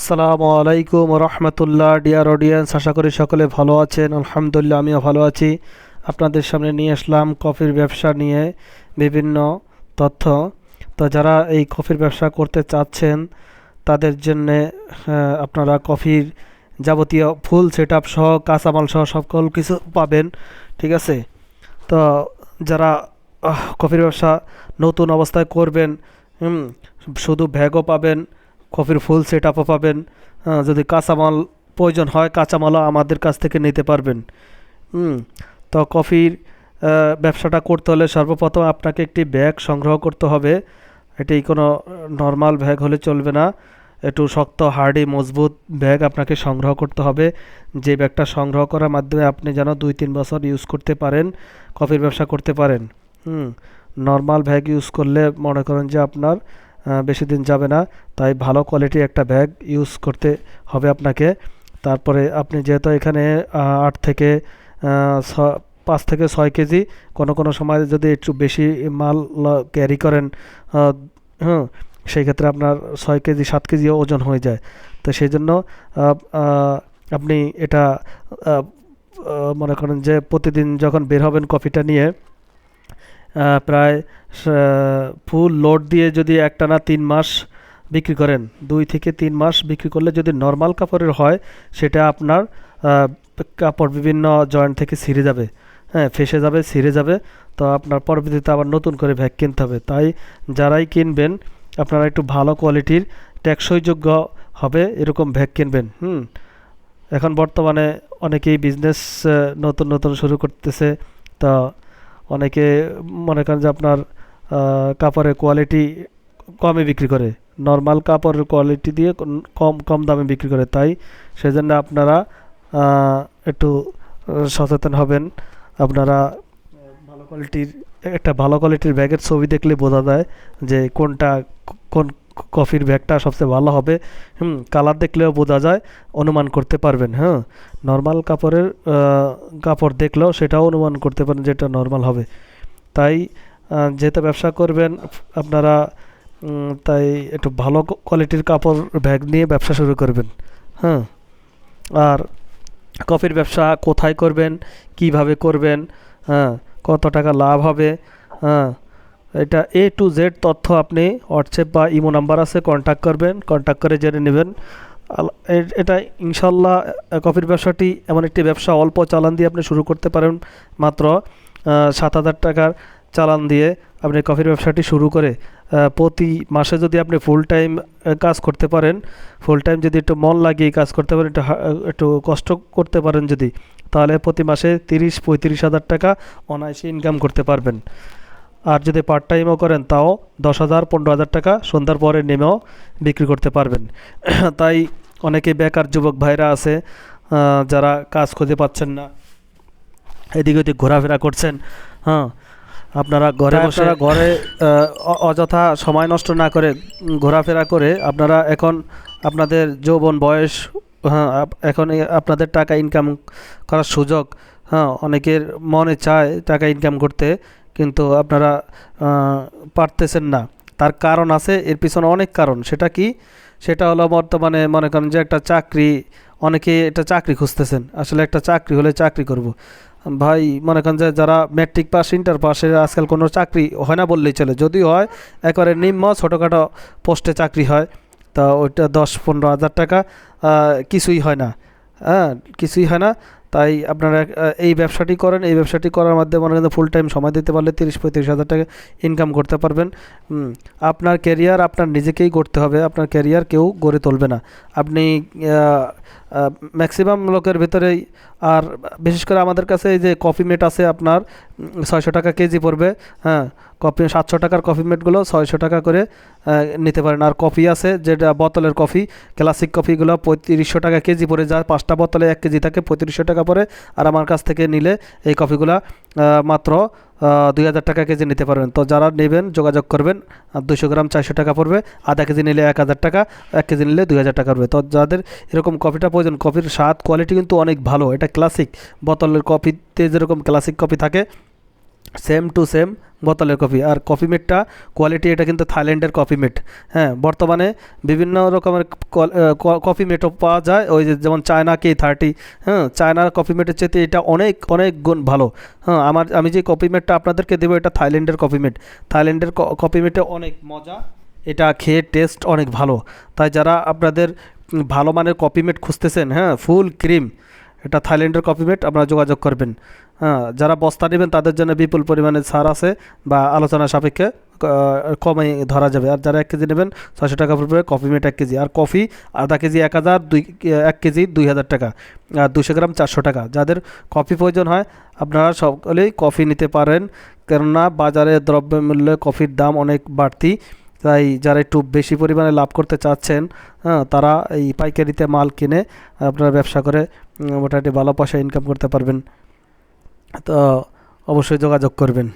আসসালামু আলাইকুম রহমতুল্লাহ। Dear audience, আশা করি সকলে ভালো আছেন। আলহামদুলিল্লাহ, আমিও ভালো আছি। আপনাদের সামনে নিয়ে আসলাম কফির ব্যবসা নিয়ে বিভিন্ন তথ্য। তো যারা এই কফির ব্যবসা করতে চাচ্ছেন তাদের জন্যে আপনারা কফির যাবতীয় ফুল সেট আপ সহ কাঁচামাল সহ সকল কিছু পাবেন। ঠিক আছে? তো যারা কফির ব্যবসা নতুন অবস্থায় করবেন, হুম, শুধু ব্যাগও পাবেন, কফির ফুল সেট আপও পাবেন। যদি কাঁচামাল প্রয়োজন হয়, কাঁচামালও আমাদের কাছ থেকে নিতে পারবেন। হুম। তো কফির ব্যবসাটা করতে হলে সর্বপ্রথম আপনাকে একটি ব্যাগ সংগ্রহ করতে হবে। এটি কোনো নর্মাল ব্যাগ হলে চলবে না, একটু শক্ত হার্ডি মজবুত ব্যাগ আপনাকে সংগ্রহ করতে হবে। যে ব্যাগটা সংগ্রহ করার মাধ্যমে আপনি যেন 2-3 বছর ইউজ করতে পারেন, কফির ব্যবসা করতে পারেন। হুম। নর্মাল ব্যাগ ইউজ করলে মনে করেন যে আপনার বেশি দিন যাবে না। তাই ভালো কোয়ালিটির একটা ব্যাগ ইউজ করতে হবে আপনাকে। তারপরে আপনি যেহেতু এখানে 5 থেকে 6 কেজি, কোনো কোনো সময় যদি একটু বেশি মাল ক্যারি করেন, হ্যাঁ, সেই ক্ষেত্রে আপনার 6 কেজি 7 কেজিও ওজন হয়ে যায়। তো সেই জন্য আহ, আহ, আপনি এটা আহ, মনে করেন যে প্রতিদিন যখন বের হবেন কফিটা নিয়ে, প্রায় ফুল লোড দিয়ে যদি একটানা 3 মাস বিক্রি করেন, 2 থেকে 3 মাস বিক্রি করলে যদি নর্মাল কাপড়ের হয়, সেটা আপনার কাপড় বিভিন্ন জয়েন্ট থেকে ছিঁড়ে যাবে, হ্যাঁ, ফেসে যাবে, ছিঁড়ে যাবে। তো আপনার পরবর্তীতে আবার নতুন করে ব্যাগ কিনতে হবে। তাই যারাই কিনবেন আপনারা একটু ভালো কোয়ালিটির, টেকসইযোগ্য হবে এরকম ব্যাগ কিনবেন। এখন বর্তমানে অনেকেই বিজনেস নতুন নতুন শুরু করতেছে। তা অনেকে মনে করেন যে আপনার কাপড়ের কোয়ালিটি কমে বিক্রি করে, নর্মাল কাপড়ের কোয়ালিটি দিয়ে কম কম দামে বিক্রি করে। তাই সেজন্য আপনারা একটু সচেতন হবেন। আপনারা ভালো কোয়ালিটির ব্যাগের ছবি দেখলে বোঝা যায় যে কোন কফির ব্যাগটা সবচেয়ে ভালো হবে। কালার দেখলেও বোঝা যায়, অনুমান করতে পারবেন। হ্যাঁ, নর্মাল কাপড় দেখলেও সেটাও অনুমান করতে পারেন যেটা নর্মাল হবে। তাই যেহেতু ব্যবসা করবেন আপনারা, তাই একটু ভালো কোয়ালিটির কাপড় ব্যাগ নিয়ে ব্যবসা শুরু করবেন। হ্যাঁ। আর কফির ব্যবসা কোথায় করবেন, কিভাবে করবেন, হ্যাঁ, কত টাকা লাভ হবে, হ্যাঁ, এটা A to Z তথ্য আপনি হোয়াটসঅ্যাপ বা ইমো নাম্বার আছে, কন্ট্যাক্ট করবেন, কন্ট্যাক্ট করে জেনে নেবেন। এটা ইনশাল্লাহ কফির ব্যবসাটি এমন একটি ব্যবসা, অল্প চালান দিয়ে আপনি শুরু করতে পারেন। মাত্র 7,000 টাকার চালান দিয়ে আপনি কফির ব্যবসাটি শুরু করে প্রতি মাসে যদি আপনি ফুল টাইম কাজ করতে পারেন, ফুল টাইম যদি একটু মন লাগিয়ে কাজ করতে পারেন, একটু কষ্ট করতে পারেন যদি, তাহলে প্রতি মাসে 30-35 হাজার টাকা অনায়াসে ইনকাম করতে পারবেন। আর যদি পার্ট টাইমও করেন তাও 10,000-15,000 টাকা সন্ধ্যার পরে নেমেও বিক্রি করতে পারবেন। তাই অনেকে বেকার যুবক ভাইরা আছে, যারা কাজ খুঁজে পাচ্ছেন না, এদিক ওদিক ঘোরাফেরা করছেন। হ্যাঁ, আপনারা ঘরে অযথা সময় নষ্ট না করে ঘোরাফেরা করে আপনারা এখন আপনাদের যৌবন বয়স, হ্যাঁ, এখন আপনাদের টাকা ইনকাম করার সুযোগ। হ্যাঁ, অনেকের মনে চায় টাকা ইনকাম করতে, কিন্তু আপনারা পারতেছেন না। তার কারণ আছে, এর পিছনে অনেক কারণ। সেটা কি? সেটা হলো বর্তমানে মনে করেন যে একটা চাকরি, অনেকে এটা চাকরি খুঁজতেছেন। আসলে একটা চাকরি হলে চাকরি করব ভাই, মনে করেন যে যারা ম্যাট্রিক পাস, ইন্টার পাসে আজকাল কোনো চাকরি হয় না বললেই চলে। যদিও হয়, একেবারে নিম্ন ছোটোখাটো পোস্টে চাকরি হয়, তা ওইটা 10-15 হাজার টাকা কিছুই হয় না। হ্যাঁ, কিছুই হয় না। তাই আপনারা এই ব্যবসাটি করেন, এই ব্যবসাটি করার মাধ্যমে মনে করেন ফুল টাইম সময় দিতে পারলে 30-35 হাজার টাকা ইনকাম করতে পারবেন। আপনার ক্যারিয়ার আপনার নিজেকেই গড়তে হবে, আপনার ক্যারিয়ার কেউ গড়ে তুলবে না। আপনি ম্যাক্সিমাম লোকের ভিতরেই, আর বিশেষ করে আমাদের কাছে এই যে কফি মেট আছে আপনার 600 টাকা কেজি পড়বে। হ্যাঁ, 700 টাকার কফি মেটগুলো 600 টাকা করে নিতে পারেন। আর কফি আছে যেটা বোতলের কফি, ক্লাসিক কফিগুলো 3500 টাকা কেজি পড়ে যায়। 5টা বোতলে 1 কেজি থাকে, 3500 টাকা পড়ে। আর আমার কাছ থেকে নিলে এই কফিগুলা মাত্র 2,000 টাকা কেজি নিতে পারবেন। তো যারা নেবেন যোগাযোগ করবেন। 200 গ্রাম 400 টাকা পড়বে, আধা কেজি নিলে 1,000 টাকা, 1 কেজি নিলে 2,000 টাকা পড়বে। তো যাদের এরকম কফিটা প্রয়োজন, কফির স্বাদ কোয়ালিটি কিন্তু অনেক ভালো। এটা ক্লাসিক বোতলের কফিতে যেরকম ক্লাসিক কফি থাকে, সেম টু সেম বোতলের কফি। আর কফি মেটটা কোয়ালিটি, এটা কিন্তু থাইল্যান্ডের কফি মেট। হ্যাঁ, বর্তমানে বিভিন্ন রকমের কফি মেটও পাওয়া যায়, ওই যে যেমন চায়না K30। হ্যাঁ, চায়নার কফি মেটের চেয়ে এটা অনেক অনেক গুণ ভালো। হ্যাঁ, আমি যে কফি মেটটা আপনাদেরকে দেবো, এটা থাইল্যান্ডের কফি মেট। থাইল্যান্ডের কফি মেটে অনেক মজা, এটা খেয়ে টেস্ট অনেক ভালো। তাই যারা আপনাদের ভালো মানের কফি মেট খুঁজতেছেন, হ্যাঁ, ফুল ক্রিম, এটা থাইল্যান্ডের কফি মেট, আপনারা যোগাযোগ করবেন। হ্যাঁ, যারা বস্তা নেবেন তাদের জন্য বিপুল পরিমাণে ছাড় আছে, বা আলোচনা সাপেক্ষে কমে ধরা যাবে। আর যারা 1 কেজি নেবেন 600 টাকা পড়বে কফি মেট 1 কেজি। আর কফি আধা কেজি 1000, 1 কেজি 2000 টাকা, আর 200 গ্রাম 400 টাকা। যাদের কফি প্রয়োজন হয় আপনারা সকলেই কফি নিতে পারেন, কেননা বাজারে দ্রব্যমূল্যে কফির দাম অনেক বাড়তি। তাই যারা একটু বেশি পরিমাণে লাভ করতে চাচ্ছেন, হ্যাঁ, তারা এই পাইকারিতে মাল কিনে আপনারা ব্যবসা করে মোটামুটি ভালো পয়সা ইনকাম করতে পারবেন। তো অবশ্যই যোগাযোগ করবেন।